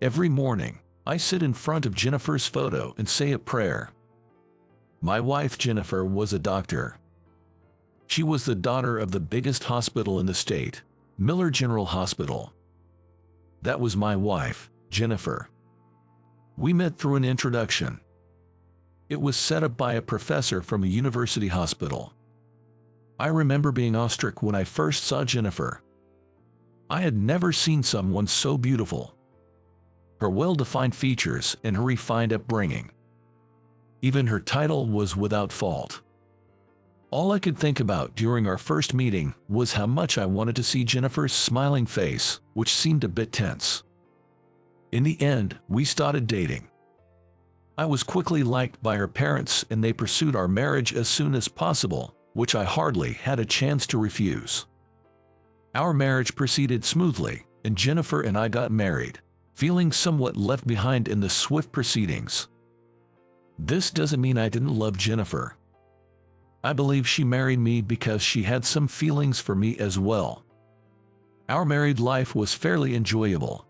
Every morning, I sit in front of Jennifer's photo and say a prayer. My wife Jennifer was a doctor. She was the daughter of the biggest hospital in the state, Miller General Hospital. That was my wife, Jennifer. We met through an introduction. It was set up by a professor from a university hospital. I remember being awestruck when I first saw Jennifer. I had never seen someone so beautiful. Her well-defined features and her refined upbringing. Even her title was without fault. All I could think about during our first meeting was how much I wanted to see Jennifer's smiling face, which seemed a bit tense. In the end, we started dating. I was quickly liked by her parents and they pursued our marriage as soon as possible, which I hardly had a chance to refuse. Our marriage proceeded smoothly, and Jennifer and I got married, feeling somewhat left behind in the swift proceedings. This doesn't mean I didn't love Jennifer. I believe she married me because she had some feelings for me as well. Our married life was fairly enjoyable.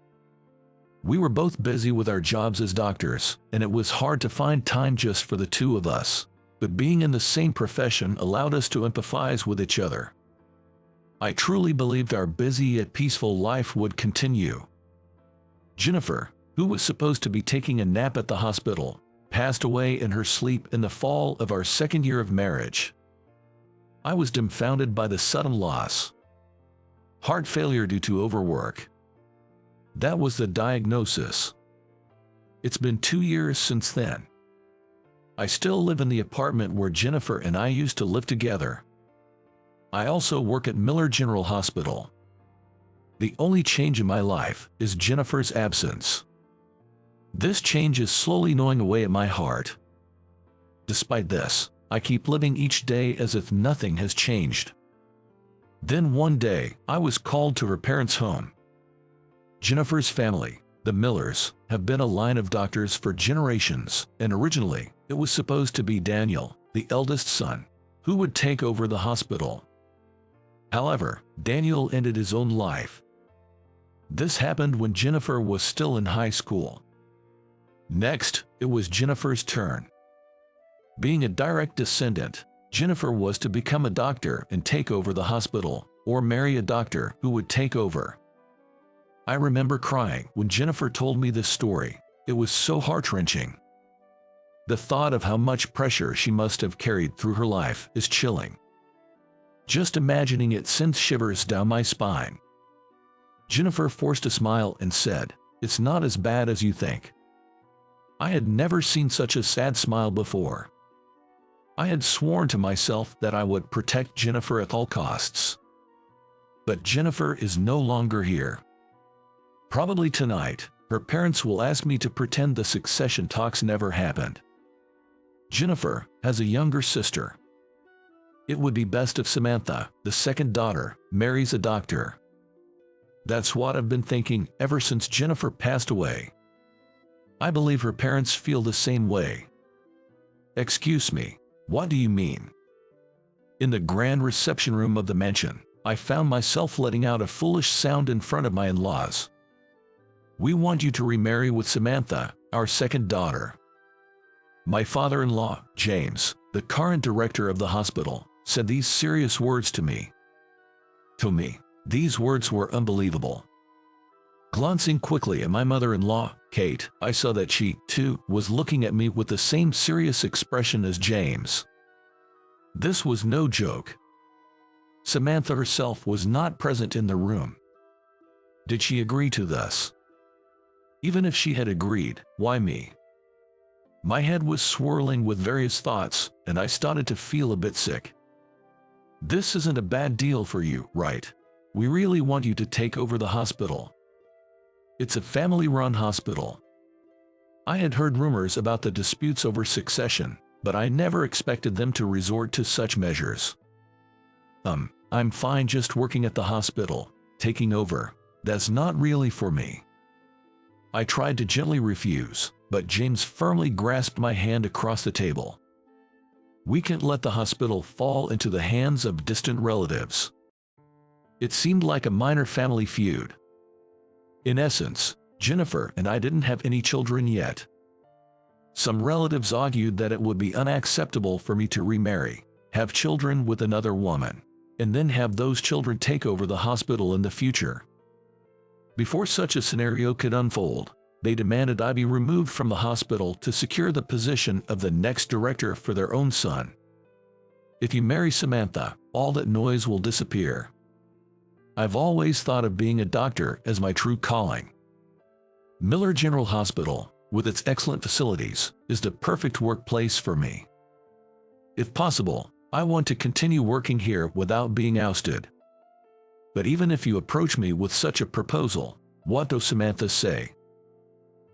We were both busy with our jobs as doctors, and it was hard to find time just for the two of us, but being in the same profession allowed us to empathize with each other. I truly believed our busy yet peaceful life would continue. Jennifer, who was supposed to be taking a nap at the hospital, passed away in her sleep in the fall of our second year of marriage. I was dumbfounded by the sudden loss. Heart failure due to overwork. That was the diagnosis. It's been 2 years since then. I still live in the apartment where Jennifer and I used to live together. I also work at Miller General Hospital. The only change in my life is Jennifer's absence. This change is slowly gnawing away at my heart. Despite this, I keep living each day as if nothing has changed. Then one day, I was called to her parents' home. Jennifer's family, the Millers, have been a line of doctors for generations, and originally, it was supposed to be Daniel, the eldest son, who would take over the hospital. However, Daniel ended his own life. This happened when Jennifer was still in high school. Next, it was Jennifer's turn. Being a direct descendant, Jennifer was to become a doctor and take over the hospital, or marry a doctor who would take over. I remember crying when Jennifer told me this story. It was so heart-wrenching. The thought of how much pressure she must have carried through her life is chilling. Just imagining it sends shivers down my spine. Jennifer forced a smile and said, "It's not as bad as you think." I had never seen such a sad smile before. I had sworn to myself that I would protect Jennifer at all costs. But Jennifer is no longer here. Probably tonight, her parents will ask me to pretend the succession talks never happened. Jennifer has a younger sister. It would be best if Samantha, the second daughter, marries a doctor. That's what I've been thinking ever since Jennifer passed away. I believe her parents feel the same way. Excuse me, what do you mean? In the grand reception room of the mansion, I found myself letting out a foolish sound in front of my in-laws. "We want you to remarry with Samantha, our second daughter." My father-in-law, James, the current director of the hospital, said these serious words to me. To me, these words were unbelievable. Glancing quickly at my mother-in-law, Kate, I saw that she, too, was looking at me with the same serious expression as James. This was no joke. Samantha herself was not present in the room. Did she agree to this? Even if she had agreed, why me? My head was swirling with various thoughts, and I started to feel a bit sick. This isn't a bad deal for you, right? We really want you to take over the hospital. It's a family-run hospital. I had heard rumors about the disputes over succession, but I never expected them to resort to such measures. I'm fine just working at the hospital. Taking over, that's not really for me. I tried to gently refuse, but James firmly grasped my hand across the table. We can't let the hospital fall into the hands of distant relatives. It seemed like a minor family feud. In essence, Jennifer and I didn't have any children yet. Some relatives argued that it would be unacceptable for me to remarry, have children with another woman, and then have those children take over the hospital in the future. Before such a scenario could unfold, they demanded I be removed from the hospital to secure the position of the next director for their own son. If you marry Samantha, all that noise will disappear. I've always thought of being a doctor as my true calling. Miller General Hospital, with its excellent facilities, is the perfect workplace for me. If possible, I want to continue working here without being ousted. But even if you approach me with such a proposal, what does Samantha say?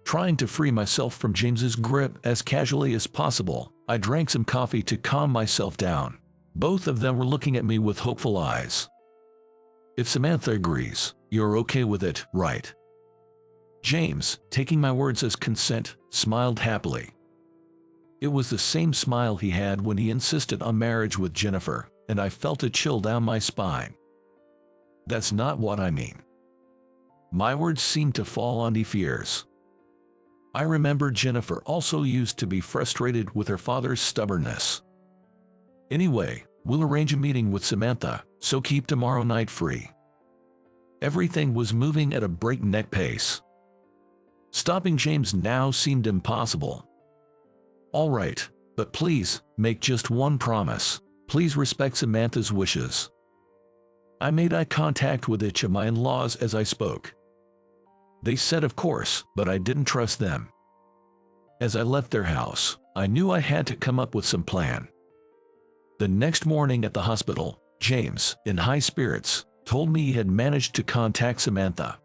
Trying to free myself from James's grip as casually as possible, I drank some coffee to calm myself down. Both of them were looking at me with hopeful eyes. If Samantha agrees, you're okay with it, right? James, taking my words as consent, smiled happily. It was the same smile he had when he insisted on marriage with Jennifer, and I felt a chill down my spine. That's not what I mean. My words seemed to fall on deaf ears. I remember Jennifer also used to be frustrated with her father's stubbornness. Anyway, we'll arrange a meeting with Samantha, so keep tomorrow night free. Everything was moving at a breakneck pace. Stopping James now seemed impossible. All right, but please, make just one promise. Please respect Samantha's wishes. I made eye contact with each of my in-laws as I spoke. They said of course, but I didn't trust them. As I left their house, I knew I had to come up with some plan. The next morning at the hospital, James, in high spirits, told me he had managed to contact Samantha.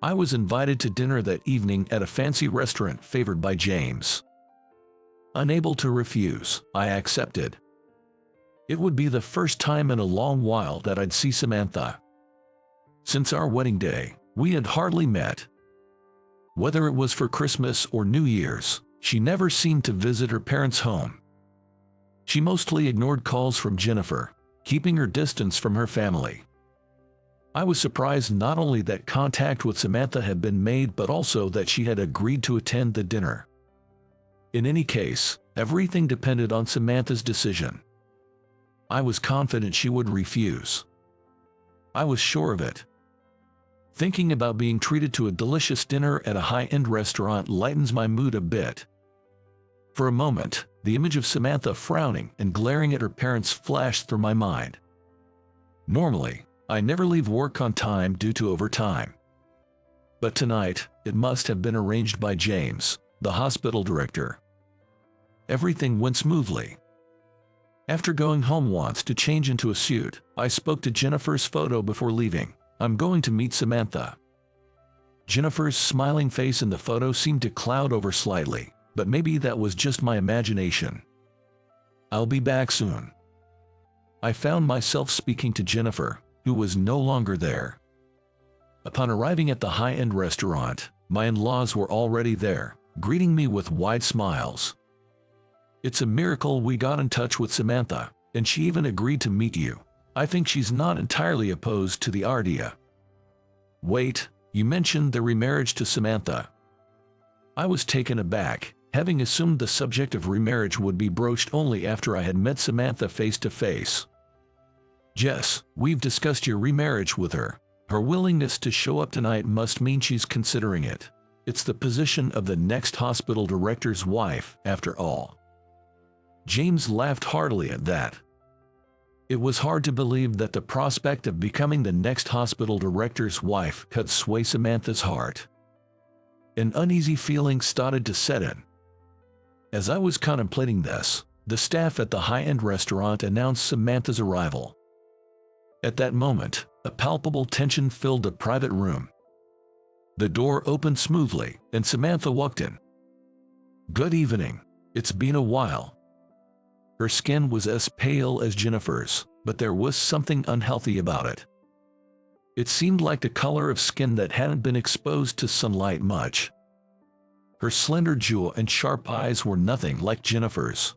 I was invited to dinner that evening at a fancy restaurant favored by James. Unable to refuse, I accepted. It would be the first time in a long while that I'd see Samantha. Since our wedding day, we had hardly met. Whether it was for Christmas or New Year's, she never seemed to visit her parents' home. She mostly ignored calls from Jennifer, keeping her distance from her family. I was surprised not only that contact with Samantha had been made but also that she had agreed to attend the dinner. In any case, everything depended on Samantha's decision. I was confident she would refuse. I was sure of it. Thinking about being treated to a delicious dinner at a high-end restaurant lightens my mood a bit. For a moment, the image of Samantha frowning and glaring at her parents flashed through my mind. Normally, I never leave work on time due to overtime. But tonight, it must have been arranged by James, the hospital director. Everything went smoothly. After going home once to change into a suit, I spoke to Jennifer's photo before leaving. I'm going to meet Samantha. Jennifer's smiling face in the photo seemed to cloud over slightly, but maybe that was just my imagination. I'll be back soon. I found myself speaking to Jennifer, who was no longer there. Upon arriving at the high-end restaurant, my in-laws were already there, greeting me with wide smiles. It's a miracle we got in touch with Samantha, and she even agreed to meet you. I think she's not entirely opposed to the idea. Wait, you mentioned the remarriage to Samantha. I was taken aback, having assumed the subject of remarriage would be broached only after I had met Samantha face to face. Jess, we've discussed your remarriage with her. Her willingness to show up tonight must mean she's considering it. It's the position of the next hospital director's wife, after all. James laughed heartily at that. It was hard to believe that the prospect of becoming the next hospital director's wife could sway Samantha's heart. An uneasy feeling started to set in. As I was contemplating this, the staff at the high-end restaurant announced Samantha's arrival. At that moment, a palpable tension filled the private room. The door opened smoothly, and Samantha walked in. Good evening. It's been a while. Her skin was as pale as Jennifer's, but there was something unhealthy about it. It seemed like the color of skin that hadn't been exposed to sunlight much. Her slender jaw and sharp eyes were nothing like Jennifer's.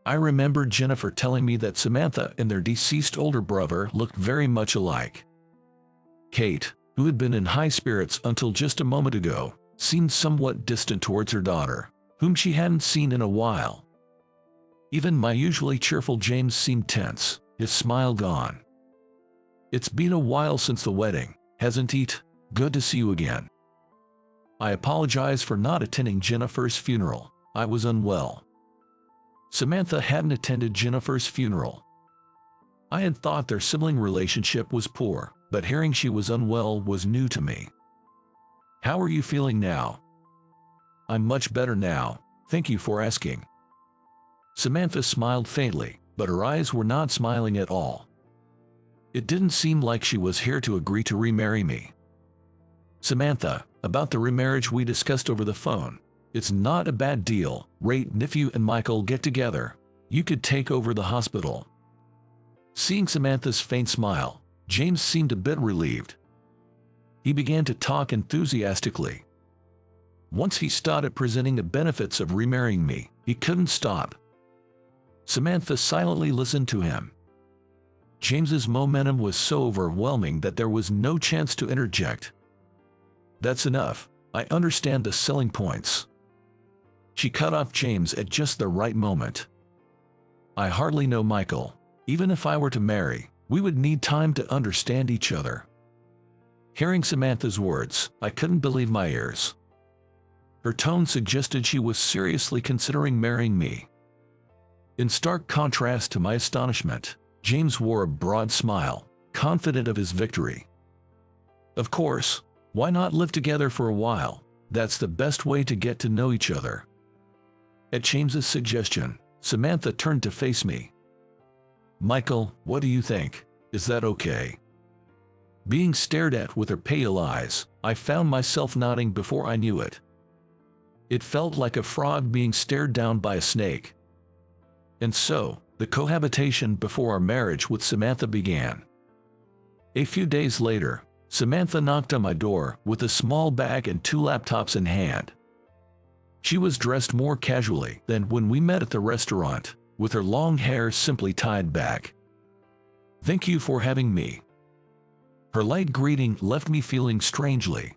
I remembered Jennifer telling me that Samantha and their deceased older brother looked very much alike. Kate, who had been in high spirits until just a moment ago, seemed somewhat distant towards her daughter, whom she hadn't seen in a while. Even my usually cheerful James seemed tense, his smile gone. "It's been a while since the wedding, hasn't it? Good to see you again." I apologize for not attending Jennifer's funeral. I was unwell. Samantha hadn't attended Jennifer's funeral. I had thought their sibling relationship was poor, but hearing she was unwell was new to me. "How are you feeling now?" "I'm much better now, thank you for asking." Samantha smiled faintly, but her eyes were not smiling at all. It didn't seem like she was here to agree to remarry me. "Samantha, about the remarriage we discussed over the phone. It's not a bad deal, right? If you and Michael get together, you could take over the hospital." Seeing Samantha's faint smile, James seemed a bit relieved. He began to talk enthusiastically. Once he started presenting the benefits of remarrying me, he couldn't stop. Samantha silently listened to him. James's momentum was so overwhelming that there was no chance to interject. "That's enough. I understand the selling points." She cut off James at just the right moment. "I hardly know Michael. Even if I were to marry, we would need time to understand each other." Hearing Samantha's words, I couldn't believe my ears. Her tone suggested she was seriously considering marrying me. In stark contrast to my astonishment, James wore a broad smile, confident of his victory. "Of course, why not live together for a while? That's the best way to get to know each other." At James's suggestion, Samantha turned to face me. "Michael, what do you think? Is that okay?" Being stared at with her pale eyes, I found myself nodding before I knew it. It felt like a frog being stared down by a snake. And so, the cohabitation before our marriage with Samantha began. A few days later, Samantha knocked on my door with a small bag and 2 laptops in hand. She was dressed more casually than when we met at the restaurant, with her long hair simply tied back. "Thank you for having me." Her light greeting left me feeling strangely.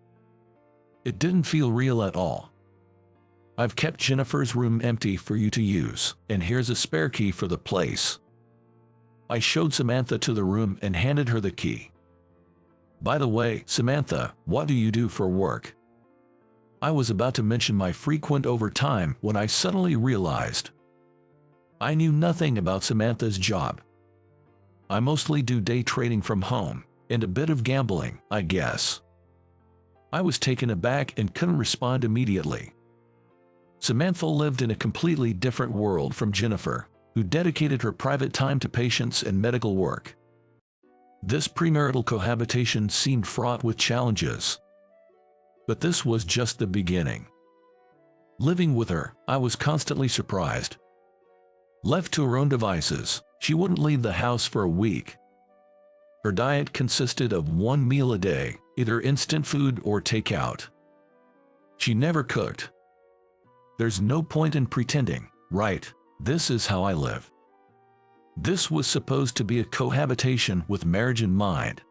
It didn't feel real at all. "I've kept Jennifer's room empty for you to use, and here's a spare key for the place." I showed Samantha to the room and handed her the key. "By the way, Samantha, what do you do for work?" I was about to mention my frequent overtime when I suddenly realized I knew nothing about Samantha's job. "I mostly do day trading from home, and a bit of gambling, I guess." I was taken aback and couldn't respond immediately. Samantha lived in a completely different world from Jennifer, who dedicated her private time to patients and medical work. This premarital cohabitation seemed fraught with challenges. But this was just the beginning. Living with her, I was constantly surprised. Left to her own devices, she wouldn't leave the house for a week. Her diet consisted of 1 meal a day, either instant food or takeout. She never cooked. "There's no point in pretending, right? This is how I live." This was supposed to be a cohabitation with marriage in mind.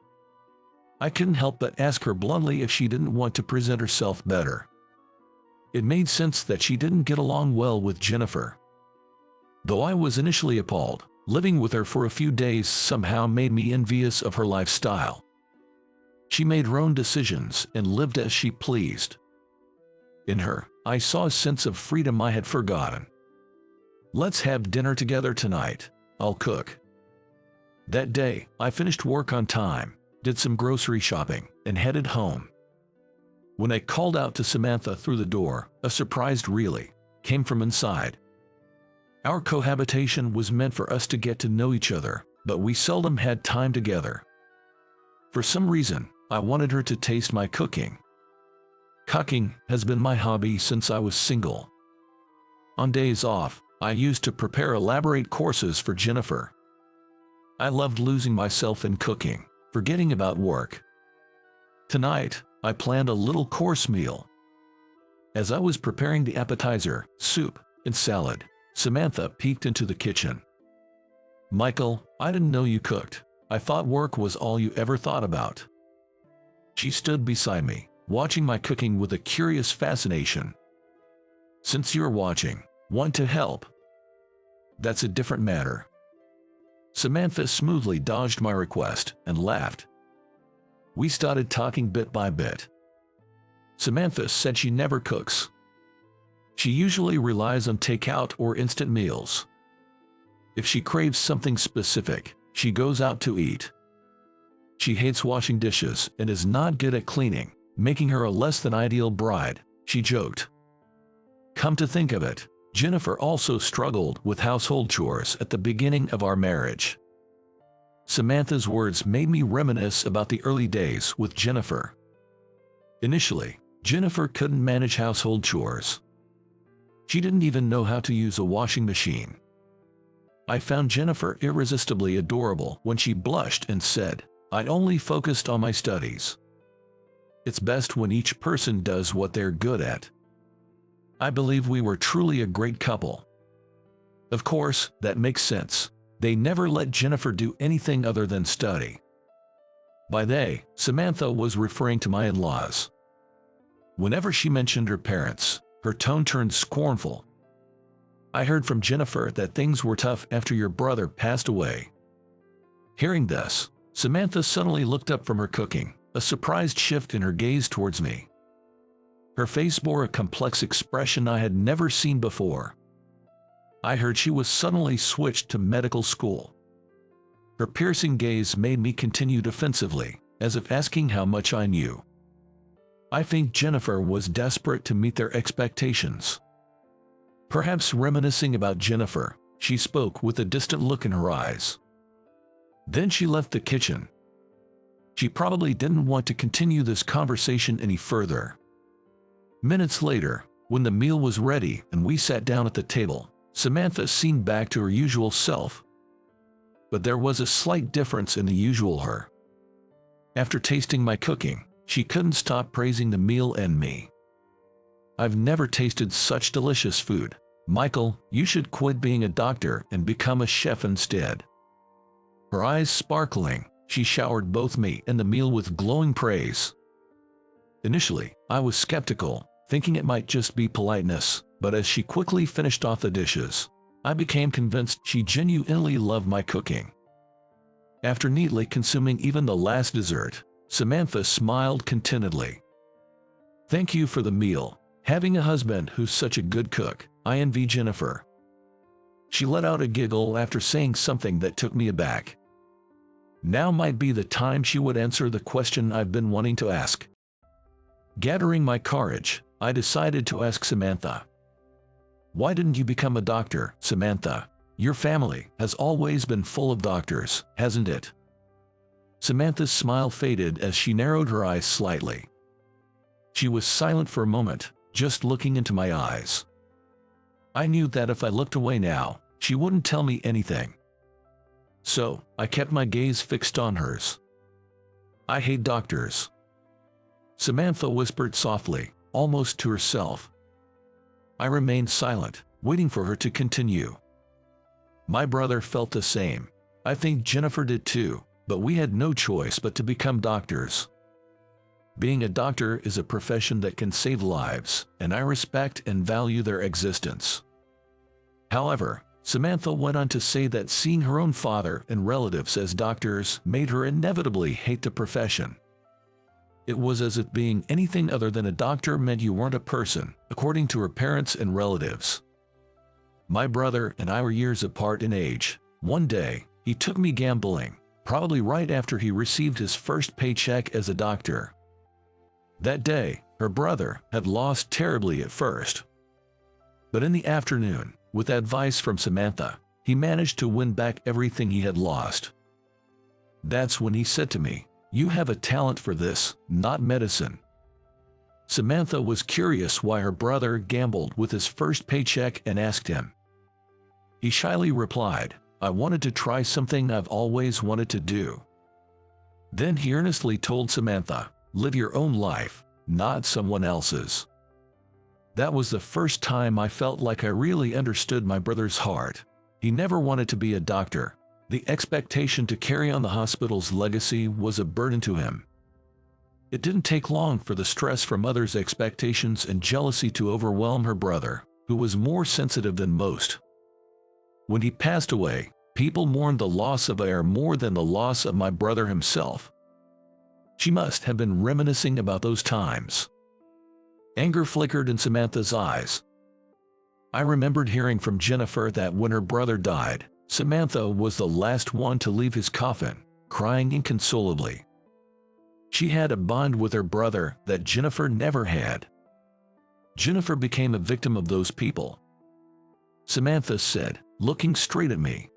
I couldn't help but ask her bluntly if she didn't want to present herself better. It made sense that she didn't get along well with Jennifer. Though I was initially appalled, living with her for a few days somehow made me envious of her lifestyle. She made her own decisions and lived as she pleased. In her, I saw a sense of freedom I had forgotten. "Let's have dinner together tonight. I'll cook." That day, I finished work on time, did some grocery shopping, and headed home. When I called out to Samantha through the door, a surprised "really" came from inside. Our cohabitation was meant for us to get to know each other, but we seldom had time together. For some reason, I wanted her to taste my cooking. Cooking has been my hobby since I was single. On days off, I used to prepare elaborate courses for Jennifer. I loved losing myself in cooking, forgetting about work. Tonight, I planned a little course meal. As I was preparing the appetizer, soup, and salad, Samantha peeked into the kitchen. "Michael, I didn't know you cooked. I thought work was all you ever thought about." She stood beside me, watching my cooking with a curious fascination. "Since you're watching, want to help?" "That's a different matter." Samantha smoothly dodged my request and laughed. We started talking bit by bit. Samantha said she never cooks. She usually relies on takeout or instant meals. If she craves something specific, she goes out to eat. She hates washing dishes and is not good at cleaning, making her a less than ideal bride, she joked. Come to think of it, Jennifer also struggled with household chores at the beginning of our marriage. Samantha's words made me reminisce about the early days with Jennifer. Initially, Jennifer couldn't manage household chores. She didn't even know how to use a washing machine. I found Jennifer irresistibly adorable when she blushed and said, "I only focused on my studies." It's best when each person does what they're good at. I believe we were truly a great couple. Of course, that makes sense. They never let Jennifer do anything other than study. By they, Samantha was referring to my in-laws. Whenever she mentioned her parents, her tone turned scornful. "I heard from Jennifer that things were tough after your brother passed away." Hearing this, Samantha suddenly looked up from her cooking, a surprised shift in her gaze towards me. Her face bore a complex expression I had never seen before. I heard she was suddenly switched to medical school. Her piercing gaze made me continue defensively, as if asking how much I knew. I think Jennifer was desperate to meet their expectations. Perhaps reminiscing about Jennifer, she spoke with a distant look in her eyes. Then she left the kitchen. She probably didn't want to continue this conversation any further. Minutes later, when the meal was ready and we sat down at the table, Samantha seemed back to her usual self. But there was a slight difference in the usual her. After tasting my cooking, she couldn't stop praising the meal and me. "I've never tasted such delicious food. Michael, you should quit being a doctor and become a chef instead." Her eyes sparkling, she showered both me and the meal with glowing praise. Initially, I was skeptical, thinking it might just be politeness, but as she quickly finished off the dishes, I became convinced she genuinely loved my cooking. After neatly consuming even the last dessert, Samantha smiled contentedly. "Thank you for the meal. Having a husband who's such a good cook, I envy Jennifer." She let out a giggle after saying something that took me aback. Now might be the time she would answer the question I've been wanting to ask. Gathering my courage, I decided to ask Samantha. "Why didn't you become a doctor, Samantha? Your family has always been full of doctors, hasn't it?" Samantha's smile faded as she narrowed her eyes slightly. She was silent for a moment, just looking into my eyes. I knew that if I looked away now, she wouldn't tell me anything. So, I kept my gaze fixed on hers. "I hate doctors," Samantha whispered softly, almost to herself. I remained silent, waiting for her to continue. My brother felt the same. I think Jennifer did too, but we had no choice but to become doctors. Being a doctor is a profession that can save lives, and I respect and value their existence. However, Samantha went on to say that seeing her own father and relatives as doctors made her inevitably hate the profession. It was as if being anything other than a doctor meant you weren't a person, according to her parents and relatives. My brother and I were years apart in age. One day, he took me gambling, probably right after he received his first paycheck as a doctor. That day, her brother had lost terribly at first. But in the afternoon, with advice from Samantha, he managed to win back everything he had lost. That's when he said to me, "You have a talent for this, not medicine." Samantha was curious why her brother gambled with his first paycheck and asked him. He shyly replied, "I wanted to try something I've always wanted to do." Then he earnestly told Samantha, "Live your own life, not someone else's." That was the first time I felt like I really understood my brother's heart. He never wanted to be a doctor. The expectation to carry on the hospital's legacy was a burden to him. It didn't take long for the stress from others' expectations and jealousy to overwhelm her brother, who was more sensitive than most. When he passed away, people mourned the loss of Air more than the loss of my brother himself. She must have been reminiscing about those times. Anger flickered in Samantha's eyes. I remembered hearing from Jennifer that when her brother died, Samantha was the last one to leave his coffin, crying inconsolably. She had a bond with her brother that Jennifer never had. Jennifer became a victim of those people, Samantha said, looking straight at me.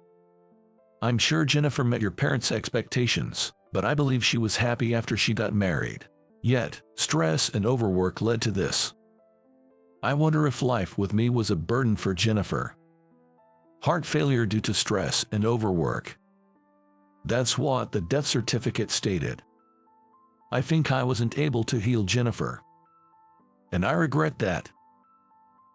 I'm sure Jennifer met your parents' expectations, but I believe she was happy after she got married. Yet, stress and overwork led to this. I wonder if life with me was a burden for Jennifer. Heart failure due to stress and overwork. That's what the death certificate stated. I think I wasn't able to heal Jennifer. And I regret that.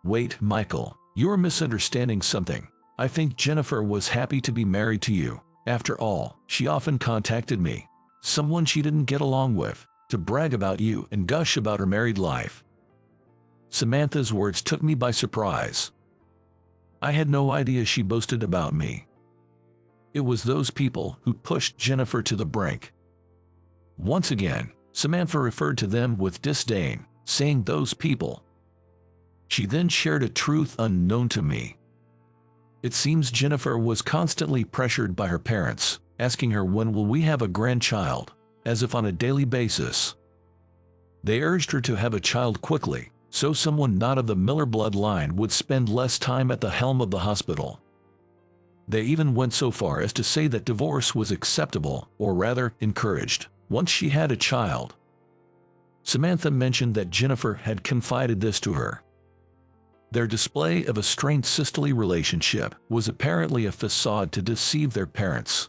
Wait, Michael, you're misunderstanding something. I think Jennifer was happy to be married to you. After all, she often contacted me, someone she didn't get along with, to brag about you and gush about her married life. Samantha's words took me by surprise. I had no idea she boasted about me. It was those people who pushed Jennifer to the brink. Once again, Samantha referred to them with disdain, saying those people. She then shared a truth unknown to me. It seems Jennifer was constantly pressured by her parents, asking her when will we have a grandchild, as if on a daily basis. They urged her to have a child quickly, so someone not of the Miller bloodline would spend less time at the helm of the hospital. They even went so far as to say that divorce was acceptable, or rather, encouraged, once she had a child. Samantha mentioned that Jennifer had confided this to her. Their display of a strained sisterly relationship was apparently a facade to deceive their parents.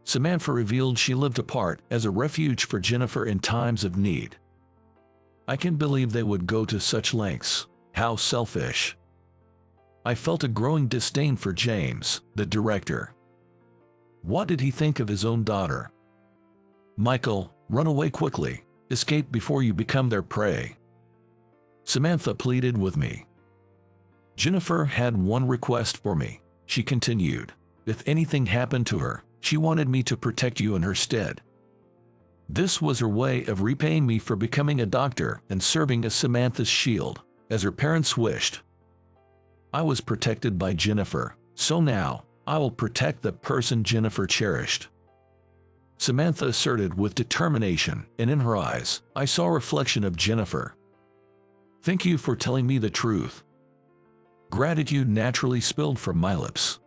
Samantha revealed she lived apart as a refuge for Jennifer in times of need. I can't believe they would go to such lengths. How selfish. I felt a growing disdain for James, the director. What did he think of his own daughter? Michael, run away quickly. Escape before you become their prey. Samantha pleaded with me. Jennifer had one request for me, she continued. If anything happened to her, she wanted me to protect you in her stead. This was her way of repaying me for becoming a doctor and serving as Samantha's shield, as her parents wished. I was protected by Jennifer, so now I will protect the person Jennifer cherished. Samantha asserted with determination, and in her eyes, I saw a reflection of Jennifer. Thank you for telling me the truth. Gratitude naturally spilled from my lips.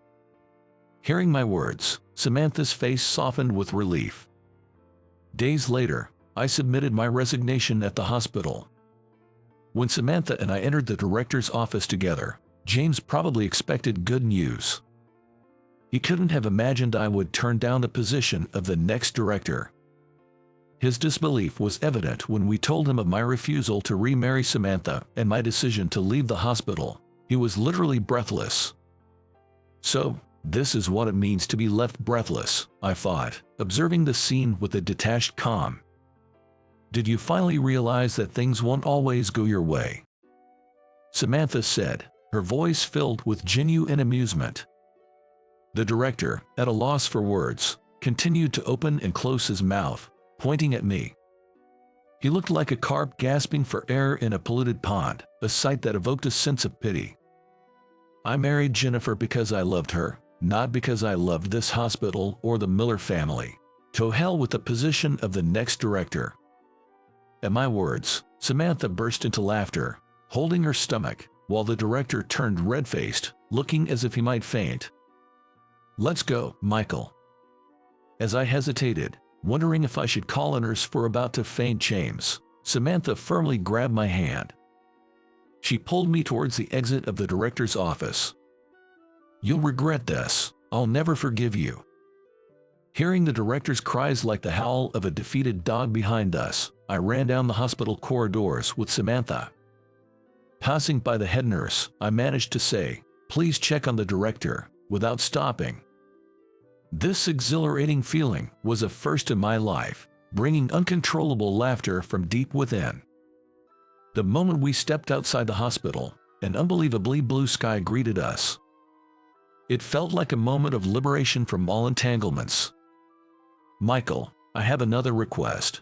Hearing my words, Samantha's face softened with relief. Days later, I submitted my resignation at the hospital. When Samantha and I entered the director's office together, James probably expected good news. He couldn't have imagined I would turn down the position of the next director. His disbelief was evident when we told him of my refusal to remarry Samantha and my decision to leave the hospital. He was literally breathless. So, this is what it means to be left breathless, I thought, observing the scene with a detached calm. Did you finally realize that things won't always go your way? Samantha said, her voice filled with genuine amusement. The director, at a loss for words, continued to open and close his mouth, pointing at me. He looked like a carp gasping for air in a polluted pond, a sight that evoked a sense of pity. I married Jennifer because I loved her, not because I loved this hospital or the Miller family. To hell with the position of the next director. At my words, Samantha burst into laughter, holding her stomach, while the director turned red-faced, looking as if he might faint. Let's go, Michael. As I hesitated, wondering if I should call a nurse for about to faint James, Samantha firmly grabbed my hand. She pulled me towards the exit of the director's office. You'll regret this. I'll never forgive you. Hearing the director's cries like the howl of a defeated dog behind us, I ran down the hospital corridors with Samantha. Passing by the head nurse, I managed to say, "Please check on the director," without stopping. This exhilarating feeling was a first in my life. bringing uncontrollable laughter from deep within. The moment we stepped outside the hospital, an unbelievably blue sky greeted us. It felt like a moment of liberation from all entanglements. "Michael, I have another request."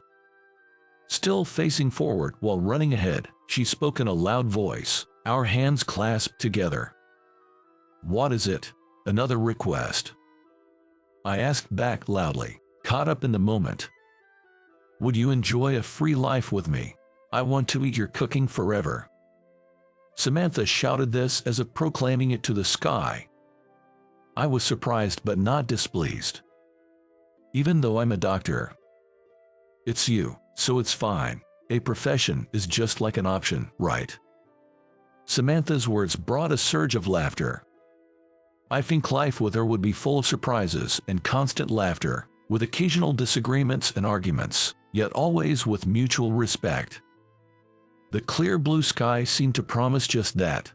Still facing forward while running ahead, she spoke in a loud voice, our hands clasped together. "What is it?" "Another request," I asked back loudly, caught up in the moment. "Would you enjoy a free life with me? I want to eat your cooking forever." Samantha shouted this as if proclaiming it to the sky. I was surprised but not displeased. "Even though I'm a doctor." "It's you, so it's fine. A profession is just like an option, right?" Samantha's words brought a surge of laughter. I think life with her would be full of surprises and constant laughter, with occasional disagreements and arguments, yet always with mutual respect. The clear blue sky seemed to promise just that.